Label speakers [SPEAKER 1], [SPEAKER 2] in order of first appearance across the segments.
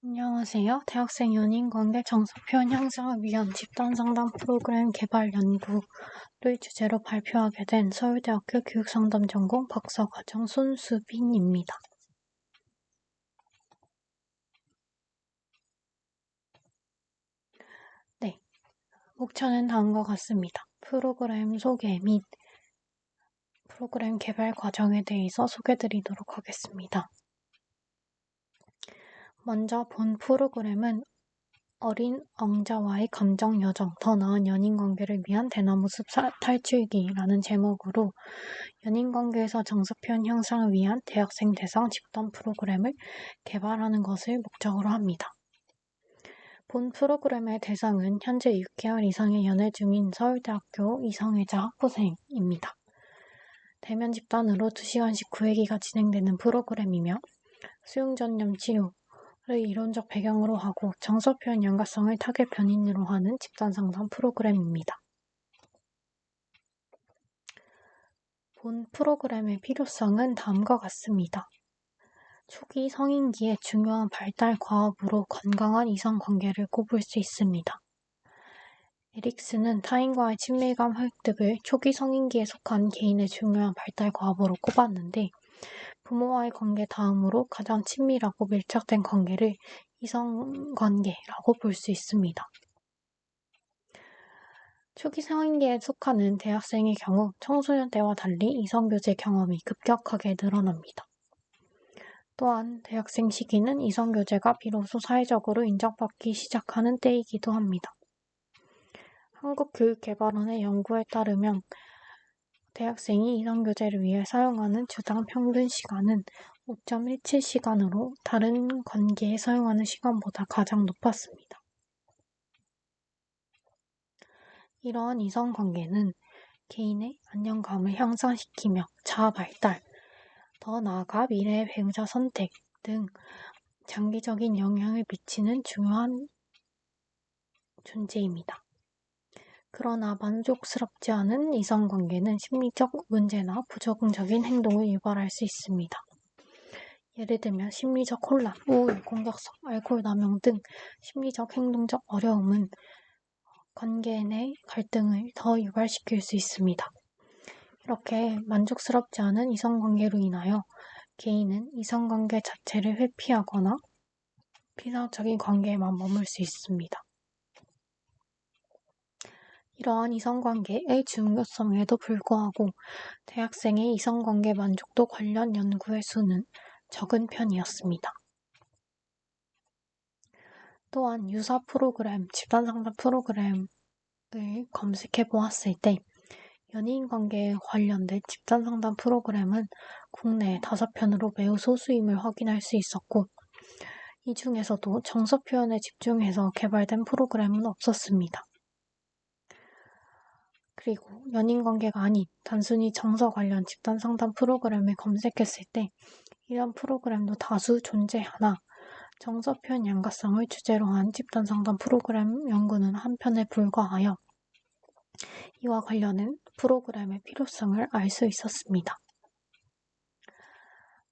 [SPEAKER 1] 안녕하세요. 대학생 연인관계 정서표현 향상을 위한 집단상담 프로그램 개발 연구를 주제로 발표하게 된 서울대학교 교육상담전공 박사과정 손수빈입니다. 네, 목차는 다음과 같습니다. 프로그램 소개 및 프로그램 개발 과정에 대해서 소개드리도록 하겠습니다. 먼저 본 프로그램은 어린 엉자와의 감정 여정, 더 나은 연인관계를 위한 대나무 숲 탈출기라는 제목으로 연인관계에서 정서표현 향상을 위한 대학생 대상 집단 프로그램을 개발하는 것을 목적으로 합니다. 본 프로그램의 대상은 현재 6개월 이상의 연애 중인 서울대학교 이성애자 학부생입니다. 대면 집단으로 2시간씩 9회기가 진행되는 프로그램이며 수용전염 치료, 를 이론적 배경으로 하고 정서표현 연관성을 타겟 변인으로 하는 집단상담 프로그램입니다. 본 프로그램의 필요성은 다음과 같습니다. 초기 성인기의 중요한 발달 과업으로 건강한 이성관계를 꼽을 수 있습니다. 에릭슨은 타인과의 친밀감 획득을 초기 성인기에 속한 개인의 중요한 발달 과업으로 꼽았는데 부모와의 관계 다음으로 가장 친밀하고 밀착된 관계를 이성관계라고 볼 수 있습니다. 초기 성인기에 속하는 대학생의 경우 청소년 때와 달리 이성교제 경험이 급격하게 늘어납니다. 또한 대학생 시기는 이성교제가 비로소 사회적으로 인정받기 시작하는 때이기도 합니다. 한국교육개발원의 연구에 따르면 대학생이 이성교제를 위해 사용하는 주당 평균 시간은 5.17시간으로 다른 관계에 사용하는 시간보다 가장 높았습니다. 이러한 이성관계는 개인의 안정감을 향상시키며 자아 발달, 더 나아가 미래의 배우자 선택 등 장기적인 영향을 미치는 중요한 존재입니다. 그러나 만족스럽지 않은 이성관계는 심리적 문제나 부적응적인 행동을 유발할 수 있습니다. 예를 들면 심리적 혼란, 우울, 공격성, 알코올 남용 등 심리적 행동적 어려움은 관계 내 갈등을 더 유발시킬 수 있습니다. 이렇게 만족스럽지 않은 이성관계로 인하여 개인은 이성관계 자체를 회피하거나 피상적인 관계에만 머물 수 있습니다. 이러한 이성관계의 중요성에도 불구하고 대학생의 이성관계 만족도 관련 연구의 수는 적은 편이었습니다. 또한 유사 프로그램, 집단상담 프로그램을 검색해 보았을 때 연인관계에 관련된 집단상담 프로그램은 국내 5편으로 매우 소수임을 확인할 수 있었고 이 중에서도 정서표현에 집중해서 개발된 프로그램은 없었습니다. 그리고 연인관계가 아닌 단순히 정서 관련 집단상담 프로그램을 검색했을 때 이런 프로그램도 다수 존재하나 정서표현 양가성을 주제로 한 집단상담 프로그램 연구는 한 편에 불과하여 이와 관련된 프로그램의 필요성을 알 수 있었습니다.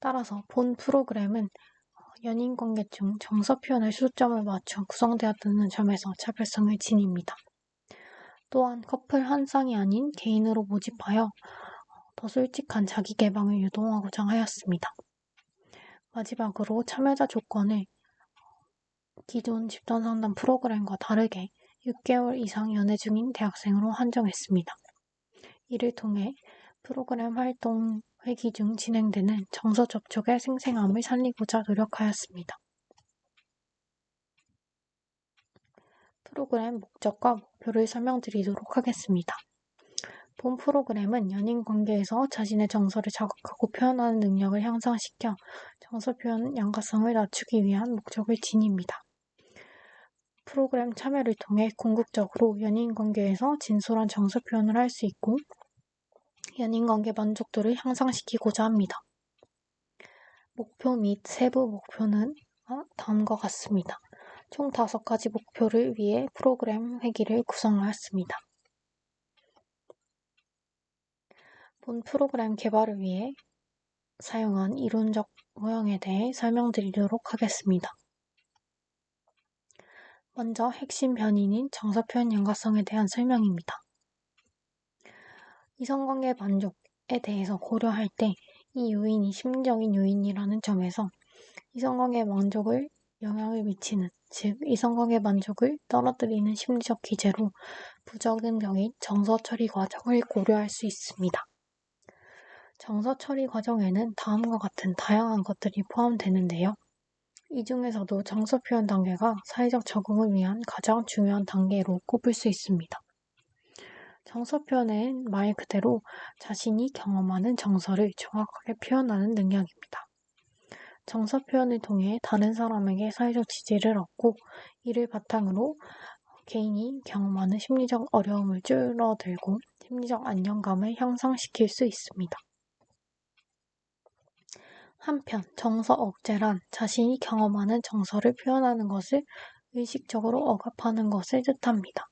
[SPEAKER 1] 따라서 본 프로그램은 연인관계 중 정서표현에 초점을 맞춰 구성되었다는 점에서 차별성을 지닙니다. 또한 커플 한 쌍이 아닌 개인으로 모집하여 더 솔직한 자기 개방을 유도하고자 하였습니다. 마지막으로 참여자 조건을 기존 집단상담 프로그램과 다르게 6개월 이상 연애 중인 대학생으로 한정했습니다. 이를 통해 프로그램 활동 회기 중 진행되는 정서 접촉의 생생함을 살리고자 노력하였습니다. 프로그램 목적과 목표를 설명드리도록 하겠습니다. 본 프로그램은 연인관계에서 자신의 정서를 자극하고 표현하는 능력을 향상시켜 정서 표현 양가성을 낮추기 위한 목적을 지닙니다. 프로그램 참여를 통해 궁극적으로 연인관계에서 진솔한 정서 표현을 할 수 있고 연인관계 만족도를 향상시키고자 합니다. 목표 및 세부 목표는 다음과 같습니다. 총 5가지 목표를 위해 프로그램 회기를 구성하였습니다. 본 프로그램 개발을 위해 사용한 이론적 모형에 대해 설명드리도록 하겠습니다. 먼저 핵심 변인인 정서표현 양가성에 대한 설명입니다. 이성관계 만족에 대해서 고려할 때 이 요인이 심리적인 요인이라는 점에서 이성관계 만족을 영향을 미치는, 즉 이성관계 만족을 떨어뜨리는 심리적 기제로 부적응적인 정서 처리 과정을 고려할 수 있습니다. 정서 처리 과정에는 다음과 같은 다양한 것들이 포함되는데요. 이 중에서도 정서 표현 단계가 사회적 적응을 위한 가장 중요한 단계로 꼽을 수 있습니다. 정서 표현은 말 그대로 자신이 경험하는 정서를 정확하게 표현하는 능력입니다. 정서 표현을 통해 다른 사람에게 사회적 지지를 얻고 이를 바탕으로 개인이 경험하는 심리적 어려움을 줄어들고 심리적 안정감을 향상시킬 수 있습니다. 한편 정서 억제란 자신이 경험하는 정서를 표현하는 것을 의식적으로 억압하는 것을 뜻합니다.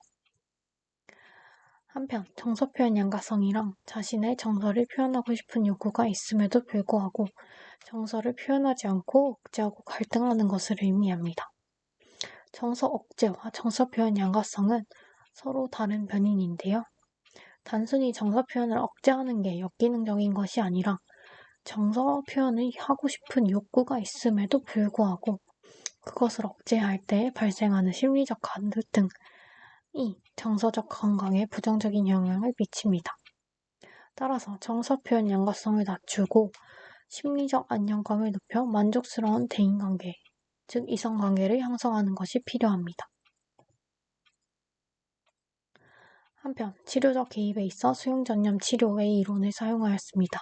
[SPEAKER 1] 한편 정서 표현 양가성이랑 자신의 정서를 표현하고 싶은 욕구가 있음에도 불구하고 정서를 표현하지 않고 억제하고 갈등하는 것을 의미합니다. 정서 억제와 정서 표현 양가성은 서로 다른 변인인데요. 단순히 정서 표현을 억제하는 게 역기능적인 것이 아니라 정서 표현을 하고 싶은 욕구가 있음에도 불구하고 그것을 억제할 때 발생하는 심리적 갈등이 정서적 건강에 부정적인 영향을 미칩니다. 따라서 정서 표현 양가성을 낮추고 심리적 안정감을 높여 만족스러운 대인관계, 즉 이성관계를 형성하는 것이 필요합니다. 한편 치료적 개입에 있어 수용전념 치료의 이론을 사용하였습니다.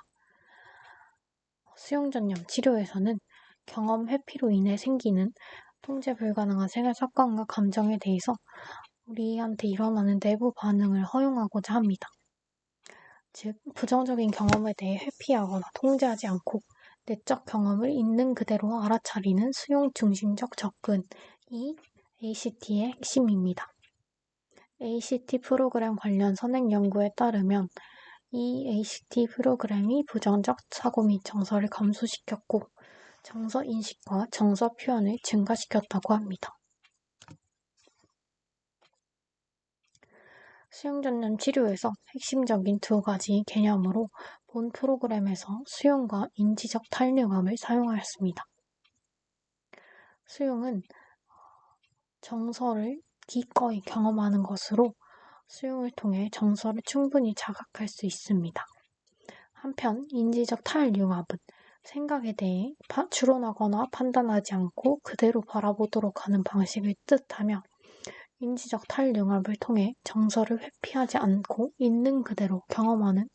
[SPEAKER 1] 수용전념 치료에서는 경험 회피로 인해 생기는 통제 불가능한 생활 습관과 감정에 대해서 우리한테 일어나는 내부 반응을 허용하고자 합니다. 즉, 부정적인 경험에 대해 회피하거나 통제하지 않고 내적 경험을 있는 그대로 알아차리는 수용 중심적 접근이 ACT의 핵심입니다. ACT 프로그램 관련 선행 연구에 따르면 이 ACT 프로그램이 부정적 사고 및 정서를 감소시켰고 정서 인식과 정서 표현을 증가시켰다고 합니다. 수용전념 치료에서 핵심적인 두 가지 개념으로 본 프로그램에서 수용과 인지적 탄력함을 사용하였습니다. 수용은 정서를 기꺼이 경험하는 것으로 수용을 통해 정서를 충분히 자각할 수 있습니다. 한편 인지적 탈융합은 생각에 대해 추론하거나 판단하지 않고 그대로 바라보도록 하는 방식을 뜻하며 인지적 탈융합을 통해 정서를 회피하지 않고 있는 그대로 경험하는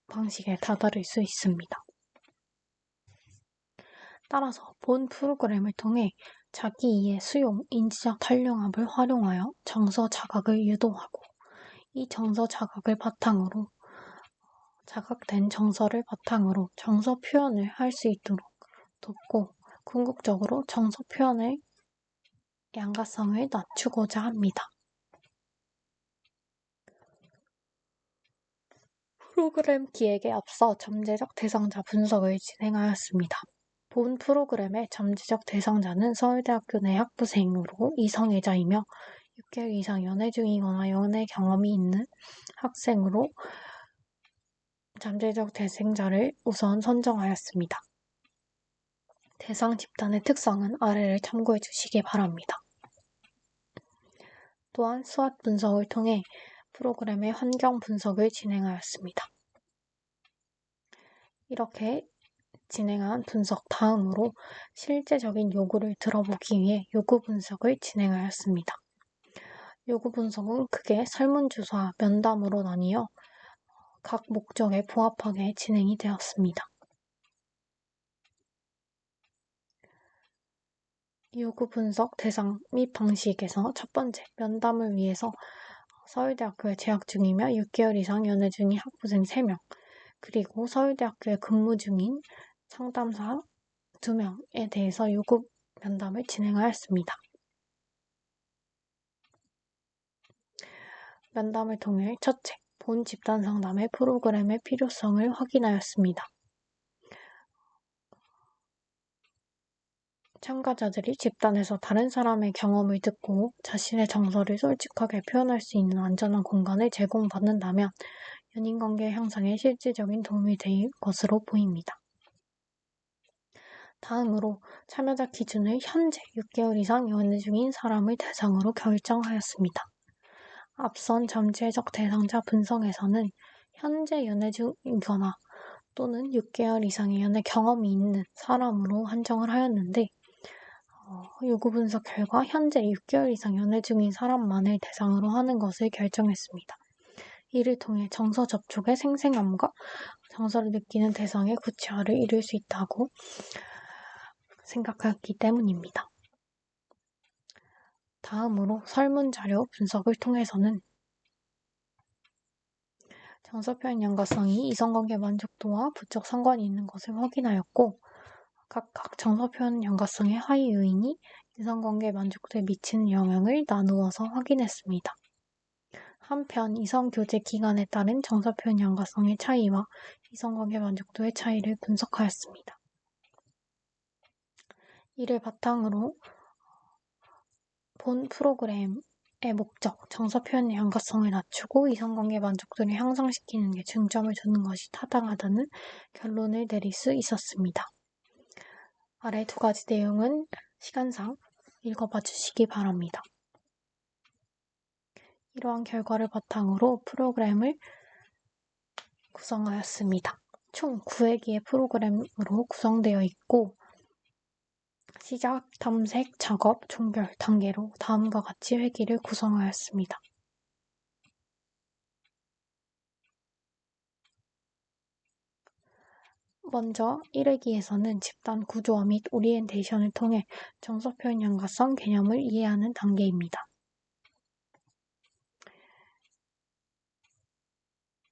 [SPEAKER 1] 방식에 다다를 수 있습니다. 따라서 본 프로그램을 통해 자기 이해 수용, 인지적 탈융합을 활용하여 정서 자각을 유도하고 이 정서 자각을 바탕으로 자각된 정서를 바탕으로 정서 표현을 할 수 있도록 돕고 궁극적으로 정서 표현의 양가성을 낮추고자 합니다. 프로그램 기획에 앞서 잠재적 대상자 분석을 진행하였습니다. 본 프로그램의 잠재적 대상자는 서울대학교 내 학부생으로 이성애자이며 6개월 이상 연애 중이거나 연애 경험이 있는 학생으로 잠재적 대상자를 우선 선정하였습니다. 대상 집단의 특성은 아래를 참고해 주시기 바랍니다. 또한 수학 분석을 통해 프로그램의 환경 분석을 진행하였습니다. 이렇게 진행한 분석 다음으로 실제적인 요구를 들어보기 위해 요구 분석을 진행하였습니다. 요구 분석은 크게 설문조사, 면담으로 나뉘어 각 목적에 부합하게 진행이 되었습니다. 요구 분석 대상 및 방식에서 첫 번째, 면담을 위해서 서울대학교에 재학 중이며 6개월 이상 연애 중인 학부생 3명, 그리고 서울대학교에 근무 중인 상담사 2명에 대해서 요구 면담을 진행하였습니다. 면담을 통해 첫째, 본 집단 상담의 프로그램의 필요성을 확인하였습니다. 참가자들이 집단에서 다른 사람의 경험을 듣고 자신의 정서를 솔직하게 표현할 수 있는 안전한 공간을 제공받는다면 연인관계 향상에 실질적인 도움이 될 것으로 보입니다. 다음으로 참여자 기준을 현재 6개월 이상 연애 중인 사람을 대상으로 결정하였습니다. 앞선 잠재적 대상자 분석에서는 현재 연애 중이거나 또는 6개월 이상의 연애 경험이 있는 사람으로 한정을 하였는데 요구 분석 결과 현재 6개월 이상 연애 중인 사람만을 대상으로 하는 것을 결정했습니다. 이를 통해 정서 접촉의 생생함과 정서를 느끼는 대상의 구체화를 이룰 수 있다고 생각했기 때문입니다. 다음으로 설문자료 분석을 통해서는 정서표현 연관성이 이성관계 만족도와 부쩍 상관이 있는 것을 확인하였고 각각 정서표현 연관성의 하위 요인이 이성관계 만족도에 미치는 영향을 나누어서 확인했습니다. 한편 이성교제 기간에 따른 정서표현 연관성의 차이와 이성관계 만족도의 차이를 분석하였습니다. 이를 바탕으로 본 프로그램의 목적, 정서표현의 연관성을 낮추고 이성관계 만족도를 향상시키는 데 중점을 두는 것이 타당하다는 결론을 내릴 수 있었습니다. 아래 두 가지 내용은 시간상 읽어봐 주시기 바랍니다. 이러한 결과를 바탕으로 프로그램을 구성하였습니다. 총 9회기의 프로그램으로 구성되어 있고 시작, 탐색, 작업, 종결 단계로 다음과 같이 회기를 구성하였습니다. 먼저 1회기에서는 집단 구조화 및 오리엔테이션을 통해 정서표현 연관성 개념을 이해하는 단계입니다.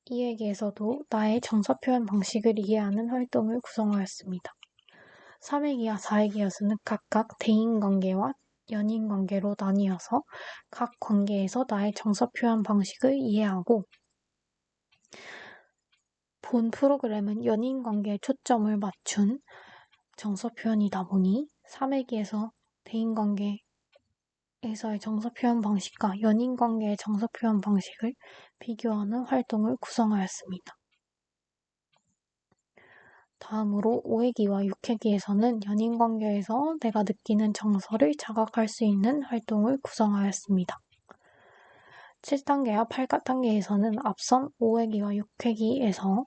[SPEAKER 1] 2회기에서도 나의 정서표현 방식을 이해하는 활동을 구성하였습니다. 3회기와 4회기에서는 각각 대인관계와 연인관계로 나뉘어서 각 관계에서 나의 정서표현 방식을 이해하고 본 프로그램은 연인관계에 초점을 맞춘 정서표현이다 보니 3회기에서 대인관계에서의 정서표현 방식과 연인관계의 정서표현 방식을 비교하는 활동을 구성하였습니다. 다음으로 5회기와 6회기에서는 연인관계에서 내가 느끼는 정서를 자각할 수 있는 활동을 구성하였습니다. 7단계와 8단계에서는 앞선 5회기와 6회기에서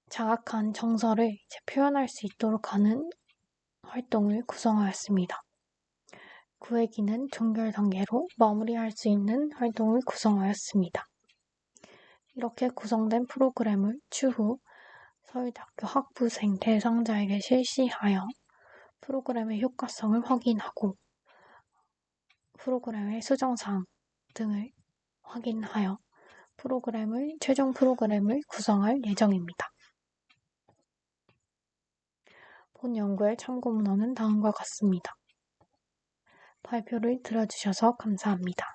[SPEAKER 1] 자각한 정서를 표현할 수 있도록 하는 활동을 구성하였습니다. 9회기는 종결 단계로 마무리할 수 있는 활동을 구성하였습니다. 이렇게 구성된 프로그램을 추후 서울대학교 학부생 대상자에게 실시하여 프로그램의 효과성을 확인하고 프로그램의 수정사항 등을 확인하여 최종 프로그램을 구성할 예정입니다. 본 연구의 참고 문헌은 다음과 같습니다. 발표를 들어주셔서 감사합니다.